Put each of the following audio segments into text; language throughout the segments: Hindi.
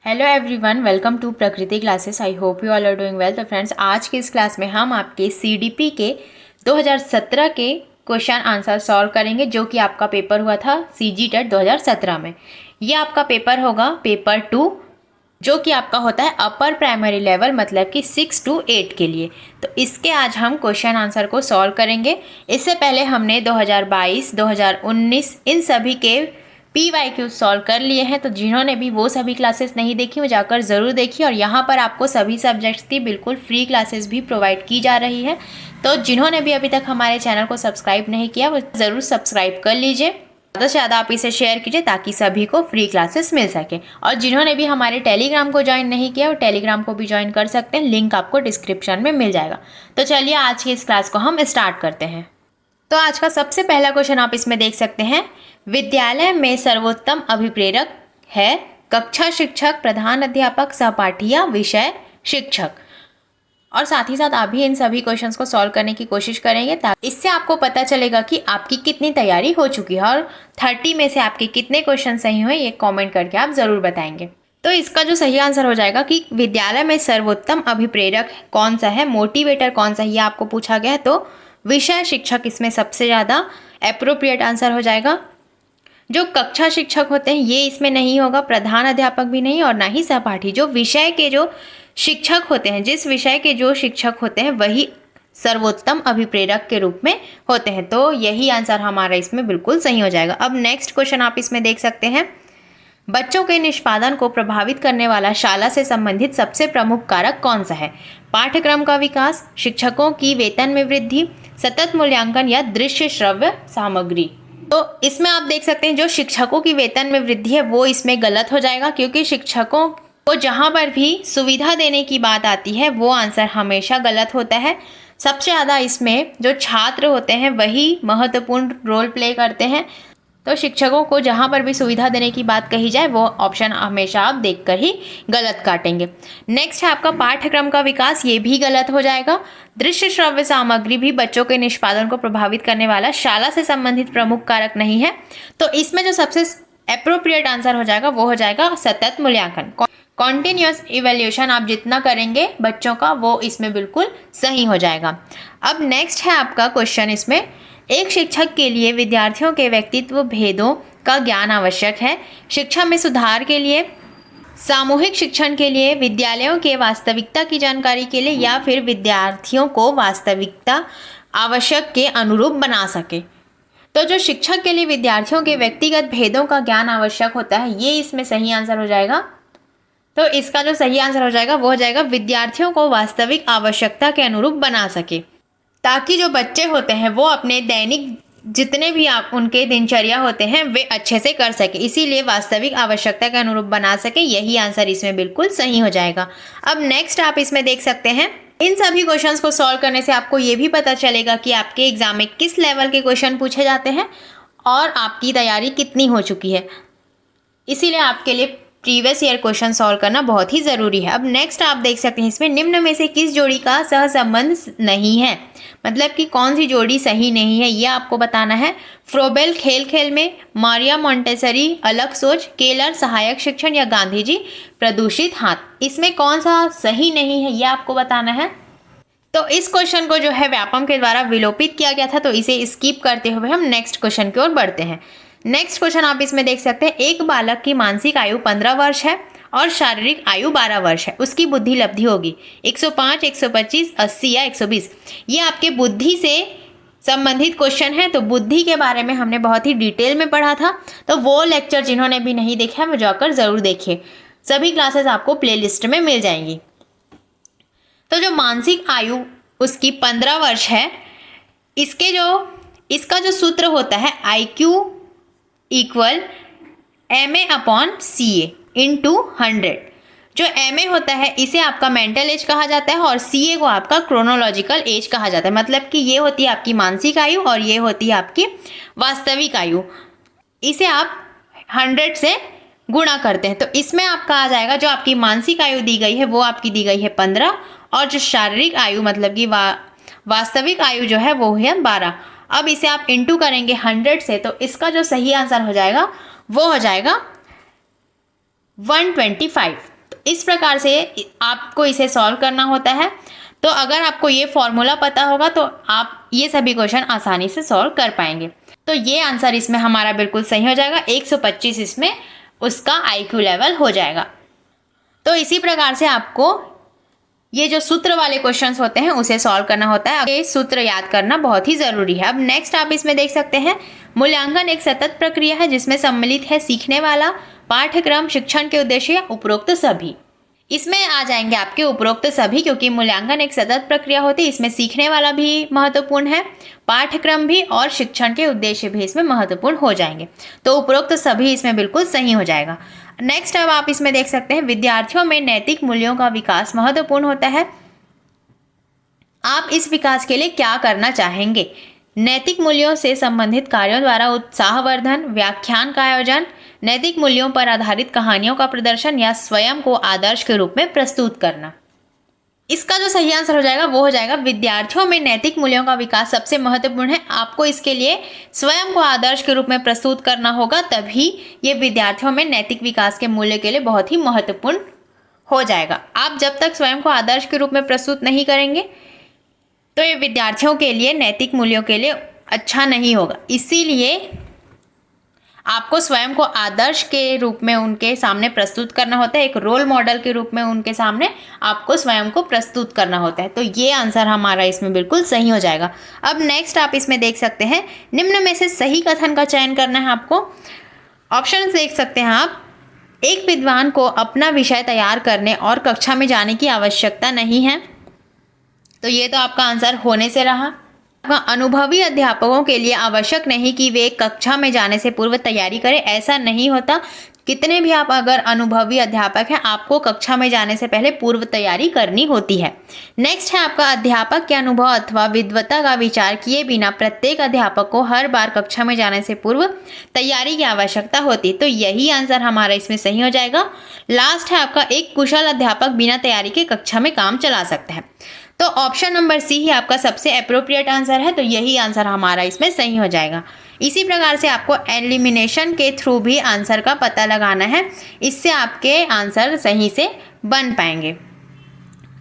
Hello everyone, welcome to Prakriti classes. I hope you all are doing well. तो फ्रेंड्स, आज की इस क्लास में हम आपके सीडीपी के 2017 के क्वेश्चन आंसर सॉल्व करेंगे, जो कि आपका पेपर हुआ था सीजी टेट 2017 में। ये आपका पेपर होगा पेपर 2, जो कि आपका होता है अपर प्राइमरी लेवल, मतलब कि 6 to 8 के लिए। तो इसके आज हम क्वेश्चन आंसर को सॉल्व करेंगे। इससे पहले हमने 2022, 2019 इन सभी के PYQ सॉल्व कर लिए हैं। तो जिन्होंने भी वो सभी क्लासेस नहीं देखी, वो जाकर ज़रूर देखिए। और यहाँ पर आपको सभी सब्जेक्ट्स की बिल्कुल फ्री क्लासेस भी प्रोवाइड की जा रही है। तो जिन्होंने भी अभी तक हमारे चैनल को सब्सक्राइब नहीं किया, वो ज़रूर सब्सक्राइब कर लीजिए। ज़्यादा से ज़्यादा आप इसे शेयर कीजिए ताकि सभी को फ्री क्लासेस मिल सके। और जिन्होंने भी हमारे टेलीग्राम को ज्वाइन नहीं किया, वो टेलीग्राम को भी ज्वाइन कर सकते हैं, लिंक आपको डिस्क्रिप्शन में मिल जाएगा। तो चलिए आज की इस क्लास को हम स्टार्ट करते हैं। तो आज का सबसे पहला क्वेश्चन आप इसमें देख सकते हैं। विद्यालय में सर्वोत्तम अभिप्रेरक है कक्षा शिक्षक, प्रधान अध्यापक, सहपाठी या विषय शिक्षक। और साथ ही साथ आप भी इन सभी क्वेश्चंस को सॉल्व करने की कोशिश करेंगे, ताकि इससे आपको पता चलेगा कि आपकी कितनी तैयारी हो चुकी है और 30 में से आपके कितने क्वेश्चन सही हुए, ये कमेंट करके आप ज़रूर बताएंगे। तो इसका जो सही आंसर हो जाएगा कि विद्यालय में सर्वोत्तम अभिप्रेरक कौन सा है, मोटिवेटर कौन सा है, ये आपको पूछा गया है। तो विषय शिक्षक इसमें सबसे ज़्यादा एप्रोप्रिएट आंसर हो जाएगा। जो कक्षा शिक्षक होते हैं ये इसमें नहीं होगा, प्रधान अध्यापक भी नहीं और ना ही सहपाठी। जो विषय के जो शिक्षक होते हैं, जिस विषय के जो शिक्षक होते हैं, वही सर्वोत्तम अभिप्रेरक के रूप में होते हैं। तो यही आंसर हमारा इसमें बिल्कुल सही हो जाएगा। अब नेक्स्ट क्वेश्चन आप इसमें देख सकते हैं। बच्चों के निष्पादन को प्रभावित करने वाला शाला से संबंधित सबसे प्रमुख कारक कौन सा है? पाठ्यक्रम का विकास, शिक्षकों की वेतन में वृद्धि, सतत मूल्यांकन या दृश्य श्रव्य सामग्री। तो इसमें आप देख सकते हैं जो शिक्षकों की वेतन में वृद्धि है वो इसमें गलत हो जाएगा, क्योंकि शिक्षकों को जहाँ पर भी सुविधा देने की बात आती है वो आंसर हमेशा गलत होता है। सबसे ज़्यादा इसमें जो छात्र होते हैं वही महत्वपूर्ण रोल प्ले करते हैं। तो शिक्षकों को जहाँ पर भी सुविधा देने की बात कही जाए वो ऑप्शन हमेशा आप देखकर ही गलत काटेंगे। नेक्स्ट है आपका पाठ्यक्रम का विकास, ये भी गलत हो जाएगा। दृश्य श्रव्य सामग्री भी बच्चों के निष्पादन को प्रभावित करने वाला शाला से संबंधित प्रमुख कारक नहीं है। तो इसमें जो सबसे एप्रोप्रिएट आंसर हो जाएगा वो हो जाएगा सतत मूल्यांकन। कॉन्टिन्यूअस इवैल्यूएशन आप जितना करेंगे बच्चों का, वो इसमें बिल्कुल सही हो जाएगा। अब नेक्स्ट है आपका क्वेश्चन इसमें, एक शिक्षक के लिए विद्यार्थियों के व्यक्तित्व भेदों का ज्ञान आवश्यक है। शिक्षा में सुधार के लिए, सामूहिक शिक्षण के लिए, विद्यालयों के वास्तविकता की जानकारी के लिए, या फिर विद्यार्थियों को वास्तविकता आवश्यक के अनुरूप बना सके। तो जो शिक्षक के लिए विद्यार्थियों के व्यक्तिगत भेदों का ज्ञान आवश्यक होता है, ये इसमें सही आंसर हो जाएगा। तो इसका जो सही आंसर हो जाएगा वो हो जाएगा विद्यार्थियों को वास्तविक आवश्यकता के अनुरूप बना सके, ताकि जो बच्चे होते हैं वो अपने दैनिक जितने भी आप उनके दिनचर्या होते हैं वे अच्छे से कर सके, इसीलिए वास्तविक आवश्यकता के अनुरूप बना सके। यही आंसर इसमें बिल्कुल सही हो जाएगा। अब नेक्स्ट आप इसमें देख सकते हैं, इन सभी क्वेश्चंस को सॉल्व करने से आपको ये भी पता चलेगा कि आपके एग्जाम में किस लेवल के क्वेश्चन पूछे जाते हैं और आपकी तैयारी कितनी हो चुकी है। इसीलिए आपके लिए प्रीवियस ईयर क्वेश्चन सॉल्व करना बहुत ही ज़रूरी है। अब नेक्स्ट आप देख सकते हैं इसमें, निम्न में से किस जोड़ी का सहसंबंध नहीं है, मतलब कि कौन सी जोड़ी सही नहीं है, ये आपको बताना है। फ्रोबेल खेल खेल में, मारिया मॉन्टेसरी अलग सोच, केलर सहायक शिक्षण, या गांधी जी प्रदूषित हाथ। इसमें कौन सा सही नहीं है ये आपको बताना है। तो इस क्वेश्चन को जो है व्यापम के द्वारा विलोपित किया गया था, तो इसे स्किप करते हुए हम नेक्स्ट क्वेश्चन की ओर बढ़ते हैं। नेक्स्ट क्वेश्चन आप इसमें देख सकते हैं, एक बालक की मानसिक आयु 15 वर्ष है और शारीरिक आयु 12 वर्ष है, उसकी बुद्धि लब्धि होगी 105, 125, 80 या 120। ये आपके बुद्धि से संबंधित क्वेश्चन है। तो बुद्धि के बारे में हमने बहुत ही डिटेल में पढ़ा था, तो वो लेक्चर जिन्होंने भी नहीं देखा है वो जाकर ज़रूर देखिए। सभी क्लासेस आपको प्लेलिस्ट में मिल जाएंगी। तो जो मानसिक आयु उसकी 15 वर्ष है, इसका जो सूत्र होता है IQ इक्वल MA/CA × 100। जो MA होता है इसे आपका मेंटल एज कहा जाता है और CA को आपका क्रोनोलॉजिकल एज कहा जाता है। मतलब कि ये होती है आपकी मानसिक आयु और ये होती है आपकी वास्तविक आयु। इसे आप 100 से गुणा करते हैं। तो इसमें आपका आ जाएगा, जो आपकी मानसिक आयु दी गई है वो आपकी दी गई है 15, और जो शारीरिक आयु मतलब कि वास्तविक आयु जो है वो है 12। अब इसे आप इंटू करेंगे 100 से, तो इसका जो सही आंसर हो जाएगा वो हो जाएगा 125। इस प्रकार से आपको इसे सॉल्व करना होता है। तो अगर आपको ये फॉर्मूला पता होगा तो आप ये सभी क्वेश्चन आसानी से सॉल्व कर पाएंगे। तो ये आंसर इसमें हमारा बिल्कुल सही हो जाएगा। 125 इसमें उसका IQ लेवल हो जाएगा। तो इसी प्रकार से आपको ये जो सूत्र वाले क्वेश्चंस होते हैं उसे सॉल्व करना होता है। ये सूत्र याद करना बहुत ही जरूरी है। अब नेक्स्ट आप इसमें देख सकते हैं, मूल्यांकन एक सतत प्रक्रिया है जिसमें सम्मिलित है सीखने वाला, पाठ्यक्रम, शिक्षण के उद्देश्य या उपरोक्त सभी। इसमें आ जाएंगे आपके उपरोक्त सभी, क्योंकि मूल्यांकन एक सतत प्रक्रिया होती है। इसमें सीखने वाला भी महत्वपूर्ण है, पाठ्यक्रम भी और शिक्षण के उद्देश्य भी इसमें महत्वपूर्ण हो जाएंगे। तो उपरोक्त सभी इसमें बिल्कुल सही हो जाएगा। नेक्स्ट अब आप इसमें देख सकते हैं, विद्यार्थियों में नैतिक मूल्यों का विकास महत्वपूर्ण होता है। आप इस विकास के लिए क्या करना चाहेंगे? नैतिक मूल्यों से संबंधित कार्यों द्वारा उत्साहवर्धन, व्याख्यान का आयोजन, नैतिक मूल्यों पर आधारित कहानियों का प्रदर्शन या स्वयं को आदर्श के रूप में प्रस्तुत करना। इसका जो सही आंसर हो जाएगा वो हो जाएगा, विद्यार्थियों में नैतिक मूल्यों का विकास सबसे महत्वपूर्ण है। आपको इसके लिए स्वयं को आदर्श के रूप में प्रस्तुत करना होगा, तभी ये विद्यार्थियों में नैतिक विकास के मूल्य के लिए बहुत ही महत्वपूर्ण हो जाएगा। आप जब तक स्वयं को आदर्श के रूप में प्रस्तुत नहीं करेंगे तो ये विद्यार्थियों के लिए नैतिक मूल्यों के लिए अच्छा नहीं होगा। इसीलिए आपको स्वयं को आदर्श के रूप में उनके सामने प्रस्तुत करना होता है। एक रोल मॉडल के रूप में उनके सामने आपको स्वयं को प्रस्तुत करना होता है। तो ये आंसर हमारा इसमें बिल्कुल सही हो जाएगा। अब नेक्स्ट आप इसमें देख सकते हैं, निम्न में से सही कथन का चयन करना है आपको। ऑप्शन देख सकते हैं आप, एक विद्वान को अपना विषय तैयार करने और कक्षा में जाने की आवश्यकता नहीं है। तो ये तो आपका आंसर होने से रहा। अनुभवी अध्यापकों के लिए आवश्यक नहीं कि वे कक्षा में जाने से पूर्व तैयारी करें, ऐसा नहीं होता। कितने भी आप अगर अनुभवी अध्यापक हैं, आपको कक्षा में जाने से पहले पूर्व तैयारी करनी होती है। नेक्स्ट है आपका, अध्यापक के अनुभव अथवा विद्वता का विचार किए बिना प्रत्येक अध्यापक को हर बार कक्षा में जाने से पूर्व तैयारी की आवश्यकता होती। तो यही आंसर हमारा इसमें सही हो जाएगा। लास्ट है आपका, एक कुशल अध्यापक बिना तैयारी के कक्षा में काम चला सकता है। तो ऑप्शन नंबर सी ही आपका सबसे अप्रोप्रिएट आंसर है। तो यही आंसर हमारा इसमें सही हो जाएगा। इसी प्रकार से आपको एलिमिनेशन के थ्रू भी आंसर का पता लगाना है, इससे आपके आंसर सही से बन पाएंगे।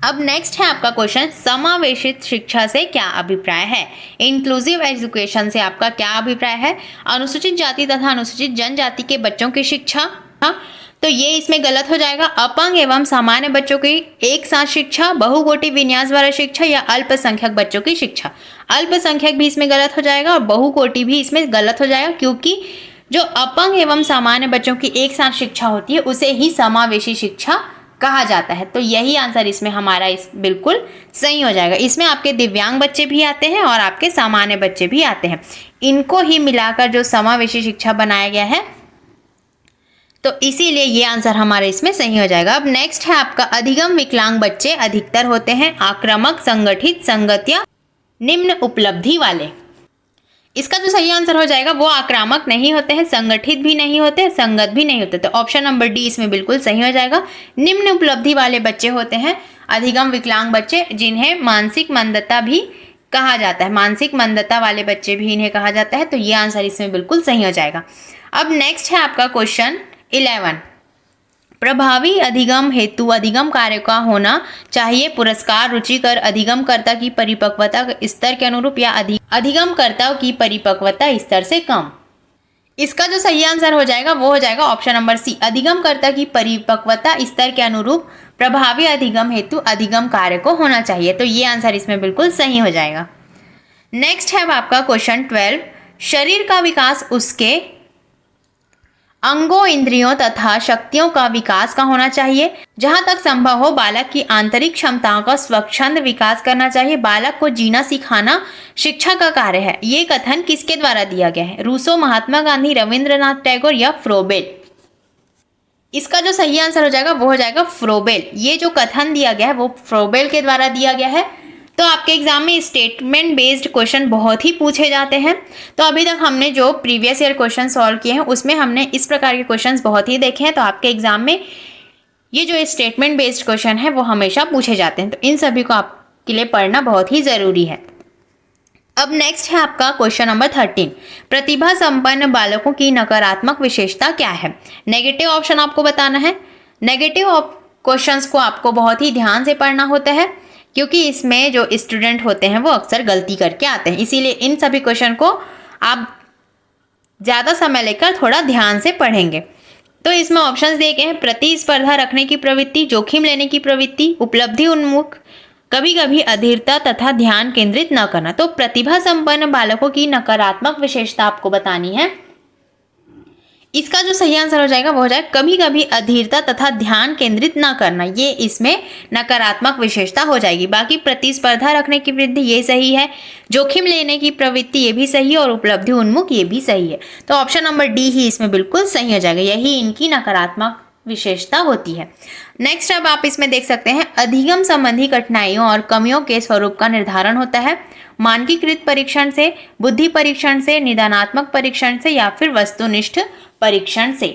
अब नेक्स्ट है आपका क्वेश्चन, समावेशित शिक्षा से क्या अभिप्राय है? इंक्लूसिव एजुकेशन से आपका क्या अभिप्राय है? अनुसूचित जाति तथा अनुसूचित जनजाति के बच्चों की शिक्षा, तो ये इसमें गलत हो जाएगा। अपंग एवं सामान्य बच्चों की एक साथ शिक्षा, बहुकोटि विन्यास वाला शिक्षा या अल्पसंख्यक बच्चों की शिक्षा। अल्पसंख्यक भी इसमें गलत हो जाएगा और बहुकोटि भी इसमें गलत हो जाएगा, क्योंकि जो अपंग एवं सामान्य बच्चों की एक साथ शिक्षा होती है उसे ही समावेशी शिक्षा कहा जाता है। तो यही आंसर इसमें हमारा इस बिल्कुल सही हो जाएगा। इसमें आपके दिव्यांग बच्चे भी आते हैं और आपके सामान्य बच्चे भी आते हैं, इनको ही मिलाकर जो समावेशी शिक्षा बनाया गया है, तो इसीलिए ये आंसर हमारे इसमें सही हो जाएगा। अब नेक्स्ट है आपका, अधिगम विकलांग बच्चे अधिकतर होते हैं आक्रामक, संगठित, संगत या निम्न उपलब्धि वाले। इसका जो सही आंसर हो जाएगा वो आक्रामक नहीं होते हैं, संगठित भी नहीं होते, संगत भी नहीं होते। तो ऑप्शन नंबर डी इसमें बिल्कुल सही हो जाएगा। निम्न उपलब्धि वाले बच्चे होते हैं अधिगम विकलांग बच्चे, जिन्हें मानसिक मंदता भी कहा जाता है। मानसिक मंदता वाले बच्चे भी इन्हें कहा जाता है। तो ये आंसर इसमें बिल्कुल सही हो जाएगा। अब नेक्स्ट है आपका क्वेश्चन 11, प्रभावी अधिगम हेतु अधिगम कार्य का होना चाहिए पुरस्कार रुचिकर अधिगमकर्ता की परिपक्वता स्तर के अनुरूप या अधिगमकर्ता की परिपक्वता स्तर से कम। इसका जो सही आंसर हो जाएगा वो हो जाएगा ऑप्शन नंबर सी, अधिगमकर्ता की परिपक्वता स्तर के अनुरूप प्रभावी अधिगम हेतु अधिगम कार्य को होना चाहिए। तो ये आंसर इसमें बिल्कुल सही हो जाएगा। नेक्स्ट है आपका क्वेश्चन 12, शरीर का विकास उसके अंगों, इंद्रियों तथा शक्तियों का विकास का होना चाहिए। जहां तक संभव हो बालक की आंतरिक क्षमताओं का स्वच्छंद विकास करना चाहिए। बालक को जीना सिखाना शिक्षा का कार्य है। ये कथन किसके द्वारा दिया गया है? रूसो, महात्मा गांधी, रविंद्रनाथ टैगोर या फ्रोबेल? इसका जो सही आंसर हो जाएगा वो हो जाएगा फ्रोबेल। ये जो कथन दिया गया है वो फ्रोबेल के द्वारा दिया गया है। तो आपके एग्जाम में स्टेटमेंट बेस्ड क्वेश्चन बहुत ही पूछे जाते हैं। तो अभी तक हमने जो प्रीवियस ईयर क्वेश्चन सॉल्व किए हैं उसमें हमने इस प्रकार के क्वेश्चंस बहुत ही देखे हैं। तो आपके एग्जाम में ये जो स्टेटमेंट बेस्ड क्वेश्चन है वो हमेशा पूछे जाते हैं। तो इन सभी को आपके लिए पढ़ना बहुत ही ज़रूरी है। अब नेक्स्ट है आपका क्वेश्चन नंबर 13, प्रतिभा संपन्न बालकों की नकारात्मक विशेषता क्या है? नेगेटिव ऑप्शन आपको बताना है। नेगेटिव क्वेश्चंस को आपको बहुत ही ध्यान से पढ़ना होता है, क्योंकि इसमें जो स्टूडेंट होते हैं वो अक्सर गलती करके आते हैं। इसीलिए इन सभी क्वेश्चन को आप ज़्यादा समय लेकर थोड़ा ध्यान से पढ़ेंगे। तो इसमें ऑप्शंस दिए गए हैं: प्रतिस्पर्धा रखने की प्रवृत्ति, जोखिम लेने की प्रवृत्ति, उपलब्धि उन्मुख, कभी कभी अधीरता तथा ध्यान केंद्रित न करना। तो प्रतिभा संपन्न बालकों की नकारात्मक विशेषता आपको बतानी है। इसका जो सही आंसर हो जाएगा वो हो जाएगा कभी कभी अधीरता तथा ध्यान केंद्रित न करना, ये इसमें नकारात्मक विशेषता हो जाएगी। बाकी प्रतिस्पर्धा रखने की वृद्धि ये सही है, जोखिम लेने की प्रवृत्ति ये भी सही है, और उपलब्धि उन्मुख ये भी सही है। तो ऑप्शन नंबर डी ही इसमें बिल्कुल सही हो जाएगा, यही इनकी नकारात्मक विशेषता होती है। नेक्स्ट अब आप इसमें देख सकते हैं, अधिगम संबंधी कठिनाइयों और कमियों के स्वरूप का निर्धारण होता है मानकीकृत परीक्षण से, बुद्धि परीक्षण से, निदानात्मक परीक्षण से, या फिर वस्तुनिष्ठ परीक्षण से।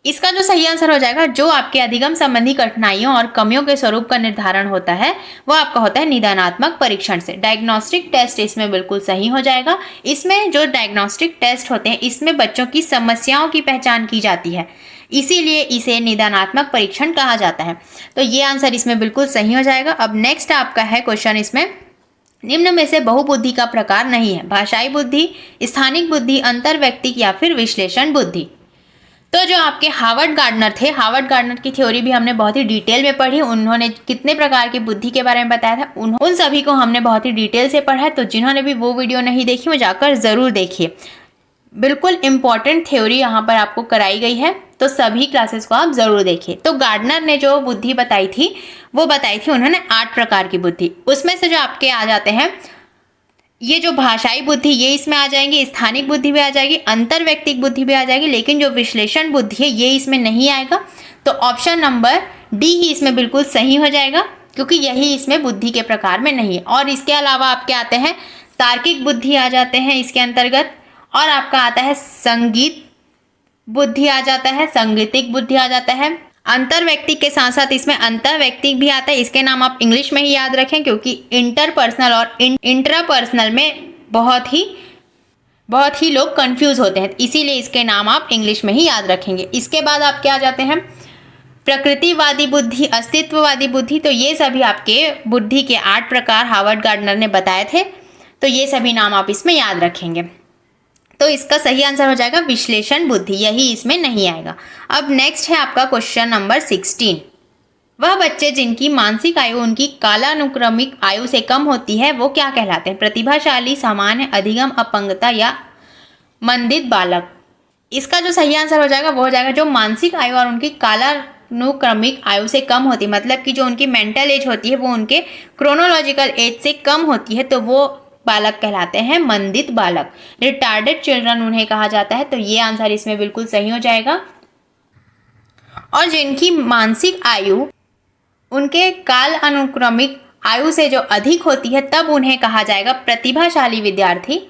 इसका जो सही आंसर हो जाएगा, जो आपके अधिगम संबंधी कठिनाइयों और कमियों के स्वरूप का निर्धारण होता है वो आपका होता है निदानात्मक परीक्षण से। डायग्नोस्टिक टेस्ट इसमें बिल्कुल सही हो जाएगा। इसमें जो डायग्नोस्टिक टेस्ट होते हैं इसमें बच्चों की समस्याओं की पहचान की जाती है, इसीलिए इसे निदानात्मक परीक्षण कहा जाता है। तो ये आंसर इसमें बिल्कुल सही हो जाएगा। अब नेक्स्ट आपका है क्वेश्चन, इसमें निम्न में से बहुबुद्धि का प्रकार नहीं है: भाषाई बुद्धि, स्थानिक बुद्धि, अंतर्वैयक्तिक, या फिर विश्लेषण बुद्धि। तो जो आपके हार्वर्ड गार्डनर थे, हार्वर्ड गार्डनर की थ्योरी भी हमने बहुत ही डिटेल में पढ़ी। उन्होंने कितने प्रकार की बुद्धि के बारे में बताया था, उन सभी को हमने बहुत ही डिटेल से पढ़ा है। तो जिन्होंने भी वो वीडियो नहीं देखी वो जाकर ज़रूर देखिए, बिल्कुल इम्पॉर्टेंट थ्योरी यहाँ पर आपको कराई गई है। तो सभी क्लासेस को आप जरूर देखिए। तो गार्डनर ने जो बुद्धि बताई थी वो बताई थी उन्होंने 8 प्रकार की बुद्धि। उसमें से जो आपके आ जाते हैं, ये जो भाषाई बुद्धि ये इसमें आ जाएंगी, स्थानिक बुद्धि भी आ जाएगी, अंतर्वैयक्तिक बुद्धि भी आ जाएगी, लेकिन जो विश्लेषण बुद्धि है ये इसमें नहीं आएगा। तो ऑप्शन नंबर डी ही इसमें बिल्कुल सही हो जाएगा, क्योंकि यही इसमें बुद्धि के प्रकार में नहीं है। और इसके अलावा आपके आते हैं तार्किक बुद्धि आ जाते हैं इसके अंतर्गत, और आपका आता है संगीत बुद्धि आ जाता है, सांगीतिक बुद्धि आ जाता है। अंतर्वैयक्तिक के साथ साथ इसमें अंतर्वैयक्तिक भी आता है। इसके नाम आप इंग्लिश में ही याद रखें, क्योंकि इंटरपर्सनल और इंट्रापर्सनल में बहुत ही लोग कंफ्यूज होते हैं, इसीलिए इसके नाम आप इंग्लिश में ही याद रखेंगे। इसके बाद आप क्या जाते हैं, प्रकृतिवादी बुद्धि, अस्तित्ववादी बुद्धि। तो ये सभी आपके बुद्धि के 8 प्रकार हार्वर्ड गार्डनर ने बताए थे। तो ये सभी नाम आप इसमें याद रखेंगे। तो इसका सही आंसर हो जाएगा विश्लेषण बुद्धि, यही इसमें नहीं आएगा। अब नेक्स्ट है आपका क्वेश्चन नंबर 16। वह बच्चे जिनकी मानसिक आयु उनकी कालानुक्रमिक आयु से कम होती है वो क्या कहलाते हैं: प्रतिभाशाली, सामान्य, अधिगम, अपंगता, या मंदित बालक। इसका जो सही आंसर हो जाएगा वो हो जाएगा जो मानसिक आयु और उनकी कालानुक्रमिक आयु से कम होती है, मतलब कि जो उनकी मेंटल एज होती है वो उनके क्रोनोलॉजिकल एज से कम होती है, तो वो बालक कहलाते हैं मंदित बालक। रिटार्डेड चिल्ड्रन उन्हें कहा जाता है। तो ये आंसर इसमें बिल्कुल सही हो जाएगा। और जिनकी मानसिक आयु उनके काल अनुक्रमिक आयु से जो अधिक होती है तब उन्हें कहा जाएगा प्रतिभाशाली विद्यार्थी।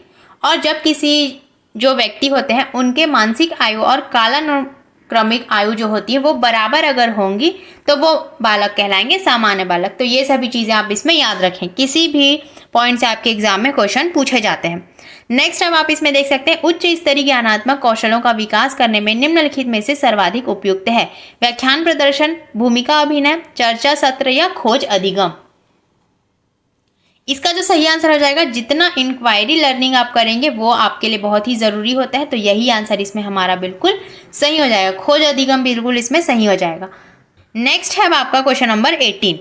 और जब किसी जो व्यक्ति होते हैं उनके मानसिक आयु और कालानुक्रमिक आयु जो होती है वो बराबर अगर होंगी तो वो बालक कहलाएंगे सामान्य बालक। तो ये सभी चीज़ें आप इसमें याद रखें, किसी भी पॉइंट से आपके एग्जाम में क्वेश्चन पूछे जाते हैं। नेक्स्ट अब आप इसमें देख सकते हैं, उच्च स्तरीय ज्ञानात्मक कौशलों का विकास करने में निम्नलिखित में से सर्वाधिक उपयुक्त है: व्याख्यान प्रदर्शन, भूमिका अभिनय, चर्चा सत्र, या खोज अधिगम। इसका जो सही आंसर हो जाएगा, जितना इंक्वायरी लर्निंग आप करेंगे वो आपके लिए बहुत ही ज़रूरी होता है। तो यही आंसर इसमें हमारा बिल्कुल सही हो जाएगा, खोज अधिगम बिल्कुल इसमें सही हो जाएगा। नेक्स्ट है अब आपका क्वेश्चन नंबर 18।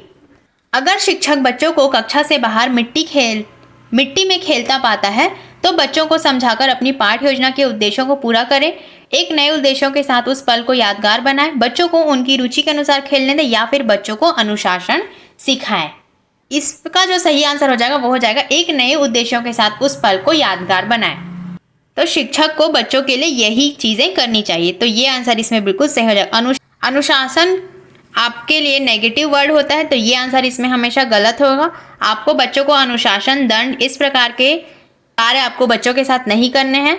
अगर शिक्षक बच्चों को कक्षा से बाहर मिट्टी में खेलता पाता है तो बच्चों को समझाकर अपनी पाठ योजना के उद्देश्यों को पूरा करें, एक नए उद्देश्यों के साथ उस पल को यादगार बनाएं, बच्चों को उनकी रुचि के अनुसार खेलने दें, या फिर बच्चों को अनुशासन सिखाएं। इसका जो सही आंसर हो जाएगा वो हो जाएगा एक नए उद्देश्यों के साथ उस पल को यादगार बनाएं। तो शिक्षक को बच्चों के लिए यही चीज़ें करनी चाहिए। तो ये आंसर इसमें बिल्कुल सही हो जाएगा। अनुशासन आपके लिए नेगेटिव वर्ड होता है, तो ये आंसर इसमें हमेशा गलत होगा। आपको बच्चों को अनुशासन, दंड, इस प्रकार के कार्य आपको बच्चों के साथ नहीं करने हैं।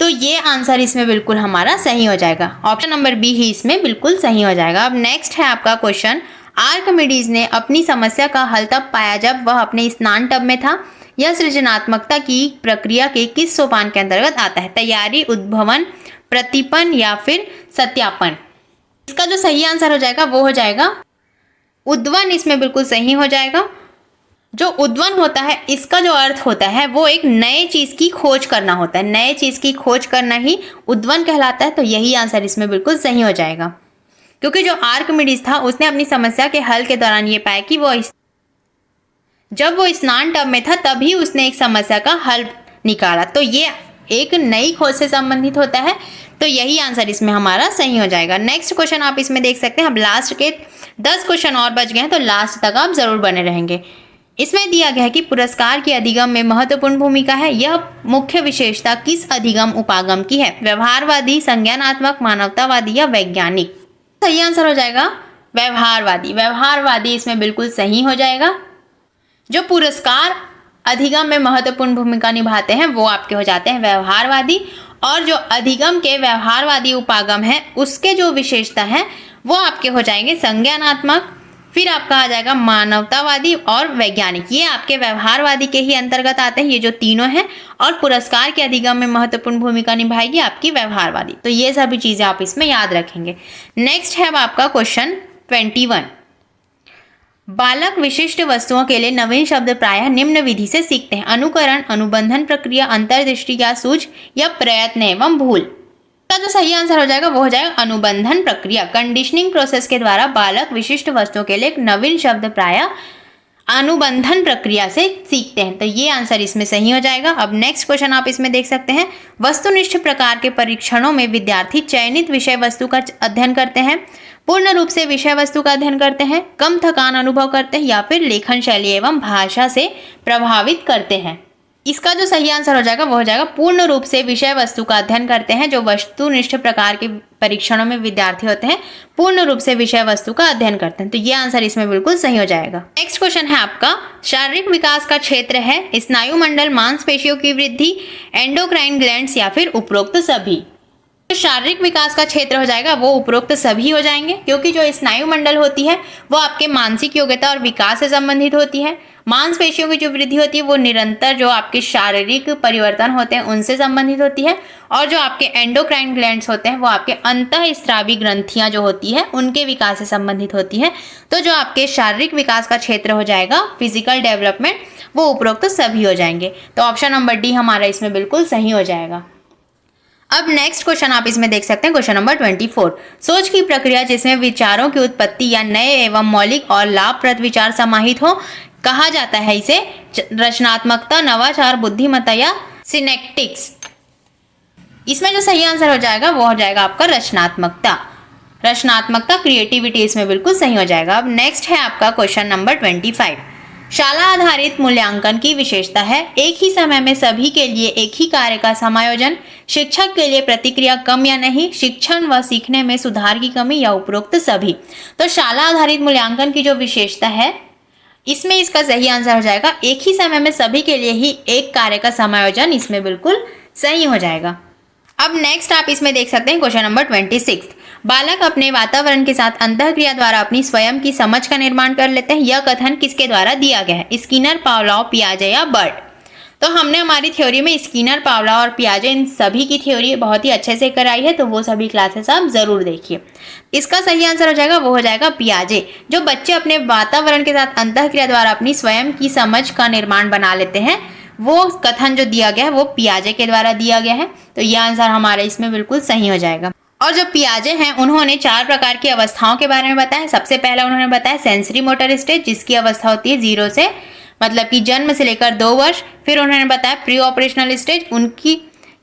तो ये आंसर इसमें बिल्कुल हमारा सही हो जाएगा। ऑप्शन नंबर बी ही इसमें बिल्कुल सही हो जाएगा। अब नेक्स्ट है आपका क्वेश्चन, आर्किमिडीज ने अपनी समस्या का हल तब पाया जब वह अपने स्नान टब में था। यह सृजनात्मकता की प्रक्रिया के किस सोपान के अंतर्गत आता है: तैयारी, उद्भवन, प्रतिपन, या फिर सत्यापन। इसका जो सही आंसर हो जाएगा वो हो जाएगा उद्वन इसमें बिल्कुल सही हो जाएगा। जो उद्वन होता है इसका जो अर्थ होता है वो एक नए चीज़ की खोज करना होता है, नए चीज़ की खोज करना ही उद्वन कहलाता है। तो यही आंसर इसमें बिल्कुल सही हो जाएगा, क्योंकि जो आर्किमिडीज था उसने अपनी समस्या के हल के दौरान ये पाया कि जब वो स्नान टब में था तभी उसने एक समस्या का हल निकाला। तो ये एक नई खोज से संबंधित होता है। तो यही आंसर इसमें हमारा सही हो जाएगा। नेक्स्ट क्वेश्चन आप इसमें देख सकते हैं। अब लास्ट के 10 क्वेश्चन और बच गए हैं, तो लास्ट तक आप जरूर बने रहेंगे। इसमें दिया गया है कि पुरस्कार की अधिगम में महत्वपूर्ण भूमिका है। यह मुख्य विशेषता किस अधिगम उपागम की है? व्यवहारवादी, संज्ञानात्मक, मानवतावादी या वैज्ञानिक? सही आंसर हो जाएगा व्यवहारवादी। व्यवहारवादी इसमें बिल्कुल सही हो जाएगा। जो पुरस्कार अधिगम में महत्वपूर्ण भूमिका निभाते हैं वो आपके हो जाते हैं व्यवहारवादी, और जो अधिगम के व्यवहारवादी उपागम है उसके जो विशेषता है वो आपके हो जाएंगे संज्ञानात्मक, फिर आपका आ जाएगा मानवतावादी और वैज्ञानिक। ये आपके व्यवहारवादी के ही अंतर्गत आते हैं, ये जो तीनों हैं। और पुरस्कार के अधिगम में महत्वपूर्ण भूमिका निभाएगी आपकी व्यवहारवादी। तो ये सभी चीजें आप इसमें याद रखेंगे। नेक्स्ट है अब आपका क्वेश्चन 21। बालक विशिष्ट वस्तुओं के लिए नवीन शब्द प्रायः निम्न विधि से सीखते हैं: अनुकरण, अनुबंधन प्रक्रिया, अंतर्दृष्टि या सूझ या प्रयत्न एवं भूल। का जो सही आंसर हो जाएगा वो हो जाएगा अनुबंधन प्रक्रिया। कंडीशनिंग प्रोसेस के द्वारा बालक विशिष्ट वस्तुओं के लिए एक नवीन शब्द प्रायः अनुबंधन प्रक्रिया से सीखते हैं। तो ये आंसर इसमें सही हो जाएगा। अब नेक्स्ट क्वेश्चन आप इसमें देख सकते हैं। वस्तुनिष्ठ प्रकार के परीक्षणों में विद्यार्थी चयनित विषय वस्तु का अध्ययन करते हैं, पूर्ण रूप से विषय वस्तु का अध्ययन करते हैं, कम थकान अनुभव करते हैं या फिर लेखन शैली एवं भाषा से प्रभावित करते हैं। इसका जो सही आंसर हो जाएगा वो हो जाएगा पूर्ण रूप से विषय वस्तु का अध्ययन करते हैं। जो वस्तुनिष्ठ प्रकार के परीक्षणों में विद्यार्थी होते हैं पूर्ण रूप से विषय वस्तु का अध्ययन करते हैं। तो ये आंसर इसमें बिल्कुल सही हो जाएगा। नेक्स्ट क्वेश्चन है आपका, शारीरिक विकास का क्षेत्र है स्नायु मंडल, मांसपेशियों की वृद्धि, एंडोक्राइन ग्लैंड्स या फिर उपरोक्त सभी? जो शारीरिक विकास का क्षेत्र हो जाएगा वो उपरोक्त सभी हो जाएंगे, क्योंकि जो स्नायु मंडल होती है वो आपके मानसिक योग्यता और विकास से संबंधित होती है। मांसपेशियों की जो वृद्धि होती है वो निरंतर जो आपके शारीरिक परिवर्तन होते हैं उनसे संबंधित होती है। और जो आपके एंडोक्राइन ग्लैंड्स होते हैं वो आपके अंतःस्रावी ग्रंथियां जो होती है उनके विकास से संबंधित होती है। तो जो आपके शारीरिक विकास का क्षेत्र हो जाएगा फिजिकल डेवलपमेंट, वो उपरोक्त सभी हो जाएंगे। तो ऑप्शन नंबर डी हमारा इसमें बिल्कुल सही हो जाएगा। अब नेक्स्ट क्वेश्चन आप इसमें देख सकते हैं, क्वेश्चन नंबर 24। सोच की प्रक्रिया जिसमें विचारों की उत्पत्ति या नए एवं मौलिक और लाभप्रद विचार समाहित हो, कहा जाता है इसे रचनात्मकता, नवाचार, बुद्धिमत्ता या सिनेप्टिक्स? इसमें जो सही आंसर हो जाएगा वो हो जाएगा आपका रचनात्मकता। रचनात्मकता, क्रिएटिविटी इसमें बिल्कुल सही हो जाएगा। अब नेक्स्ट है आपका क्वेश्चन नंबर 25। शाला आधारित मूल्यांकन की विशेषता है एक ही समय में सभी के लिए एक ही कार्य का समायोजन, शिक्षक के लिए प्रतिक्रिया कम या नहीं, शिक्षण व सीखने में सुधार की कमी या उपरोक्त सभी? तो शाला आधारित मूल्यांकन की जो विशेषता है इसमें इसका सही आंसर हो जाएगा एक ही समय में सभी के लिए ही एक कार्य का समायोजन। इसमें बिल्कुल सही हो जाएगा। अब नेक्स्ट आप इसमें देख सकते हैं क्वेश्चन नंबर 26। बालक अपने वातावरण के साथ अंतःक्रिया द्वारा अपनी स्वयं की समझ का निर्माण कर लेते हैं। यह कथन किसके द्वारा दिया गया है? स्किनर, पावलोव, पियाजे या बर्ट? तो हमने हमारी थ्योरी में स्किनर, पावलोव और पियाजे इन सभी की थ्योरी बहुत ही अच्छे से कराई है, तो वो सभी क्लासेस आप जरूर देखिए। इसका सही आंसर हो जाएगा वो हो जाएगा पियाजे। जो बच्चे अपने वातावरण के साथ अंतःक्रिया द्वारा अपनी स्वयं की समझ का निर्माण बना लेते हैं, वो कथन जो दिया गया है वो पियाजे के द्वारा दिया गया है। तो यह आंसर हमारा इसमें बिल्कुल सही हो जाएगा। और जो पियाजे हैं उन्होंने 4 प्रकार की अवस्थाओं के बारे में बताया। सबसे पहला उन्होंने बताया सेंसरी मोटर स्टेज, जिसकी अवस्था होती है 0 से मतलब कि जन्म से लेकर 2 वर्ष। फिर उन्होंने बताया प्री ऑपरेशनल स्टेज,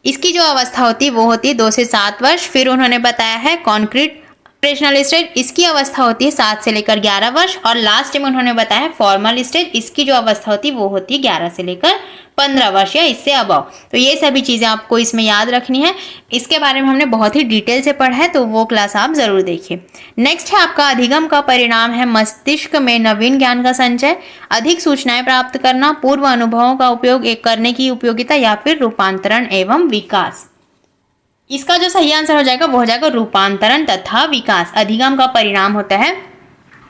इसकी जो अवस्था होती है वो होती है 2 से 7 वर्ष। फिर उन्होंने बताया है कॉन्क्रीट ऑपरेशनल स्टेज, इसकी अवस्था होती है 7 से लेकर 11 वर्ष। और लास्ट में उन्होंने बताया फॉर्मल स्टेज, इसकी जो अवस्था होती है वो होती है 11 से लेकर 15 वर्ष या इससे अबव। तो ये सभी चीज़ें आपको इसमें याद रखनी है। इसके बारे में हमने बहुत ही डिटेल से पढ़ा है, तो वो क्लास आप जरूर देखिए। नेक्स्ट है आपका अधिगम का परिणाम है मस्तिष्क में नवीन ज्ञान का संचय, अधिक सूचनाएं प्राप्त करना, पूर्व अनुभवों का उपयोग करने की उपयोगिता या फिर रूपांतरण एवं विकास। इसका जो सही आंसर हो जाएगा वो हो जाएगा रूपांतरण तथा विकास। अधिगम का परिणाम होता है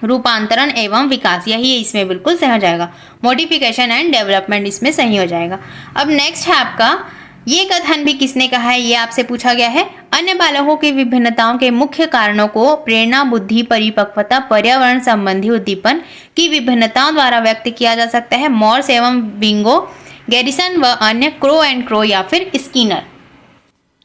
रूपांतरण एवं विकास, यही इसमें बिल्कुल सही हो जाएगा। मॉडिफिकेशन एंड डेवलपमेंट इसमें सही हो जाएगा। अब नेक्स्ट है आपका ये कथन भी किसने कहा है, ये आपसे पूछा गया है। अन्य बालकों की विभिन्नताओं के मुख्य कारणों को प्रेरणा, बुद्धि, परिपक्वता, पर्यावरण संबंधी उद्दीपन की विभिन्नताओं द्वारा व्यक्त किया जा सकता है। मॉर्स एवं बिंगो, गैरिसन व अन्य, क्रो एंड क्रो या फिर स्किनर।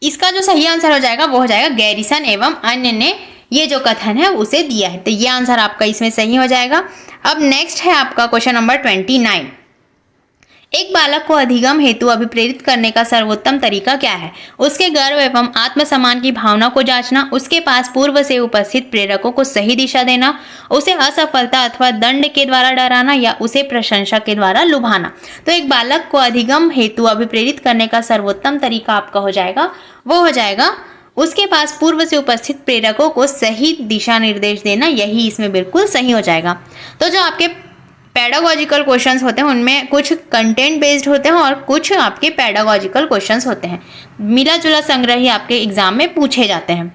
इसका जो सही आंसर हो जाएगा वो हो जाएगा गैरिसन एवं अन्य ने ये जो कथन है उसे दिया है। तो ये आंसर आपका इसमें सही हो जाएगा। अब नेक्स्ट है आपका क्वेश्चन नंबर 29। एक बालक को अधिगम हेतु अभिप्रेरित करने का सर्वोत्तम तरीका क्या है? उसके गर्व एवं आत्मसम्मान की भावना को जांचना, उसके पास पूर्व से उपस्थित प्रेरकों को सही दिशा देना, उसे असफलता अथवा दंड के द्वारा डराना या उसे प्रशंसा के द्वारा लुभाना। तो एक बालक को अधिगम हेतु अभिप्रेरित करने का सर्वोत्तम तरीका आपका हो जाएगा वो हो जाएगा उसके पास पूर्व से उपस्थित प्रेरकों को सही दिशा निर्देश देना। यही इसमें बिल्कुल सही हो जाएगा। तो जो आपके पेडागॉजिकल क्वेश्चंस होते हैं उनमें कुछ कंटेंट बेस्ड होते हैं और कुछ आपके पेडागॉजिकल क्वेश्चंस होते हैं। मिला जुला संग्रह ही आपके एग्जाम में पूछे जाते हैं।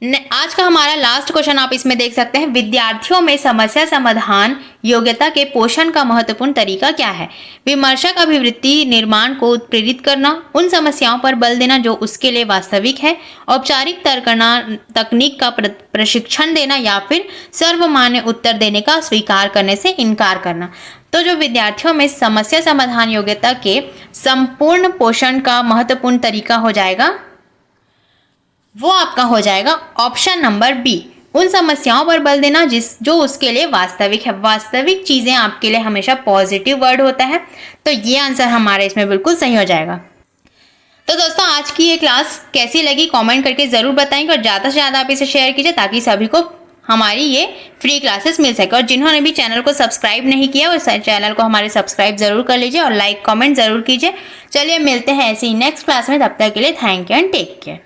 आज का हमारा लास्ट क्वेश्चन आप इसमें देख सकते हैं। विद्यार्थियों में समस्या समाधान योग्यता के पोषण का महत्वपूर्ण तरीका क्या है? विमर्शक अभिवृत्ति निर्माण को उत्प्रेरित करना, उन समस्याओं पर बल देना जो उसके लिए वास्तविक है, औपचारिक तर्कना तकनीक का प्रशिक्षण देना या फिर सर्वमान्य उत्तर देने का स्वीकार करने से इनकार करना। तो जो विद्यार्थियों में समस्या समाधान योग्यता के संपूर्ण पोषण का महत्वपूर्ण तरीका हो जाएगा वो आपका हो जाएगा ऑप्शन नंबर बी, उन समस्याओं पर बल देना जो उसके लिए वास्तविक है। वास्तविक चीजें आपके लिए हमेशा पॉजिटिव वर्ड होता है। तो ये आंसर हमारा इसमें बिल्कुल सही हो जाएगा। तो दोस्तों आज की ये क्लास कैसी लगी कमेंट करके जरूर बताएंगे और ज़्यादा से ज़्यादा आप इसे शेयर कीजिए ताकि सभी को हमारी ये फ्री क्लासेस मिल सके। और जिन्होंने भी चैनल को सब्सक्राइब नहीं किया उस चैनल को हमारे सब्सक्राइब जरूर कर लीजिए और लाइक कमेंट जरूर कीजिए। चलिए मिलते हैं ऐसे ही नेक्स्ट क्लास में, तब तक के लिए thank you and take care.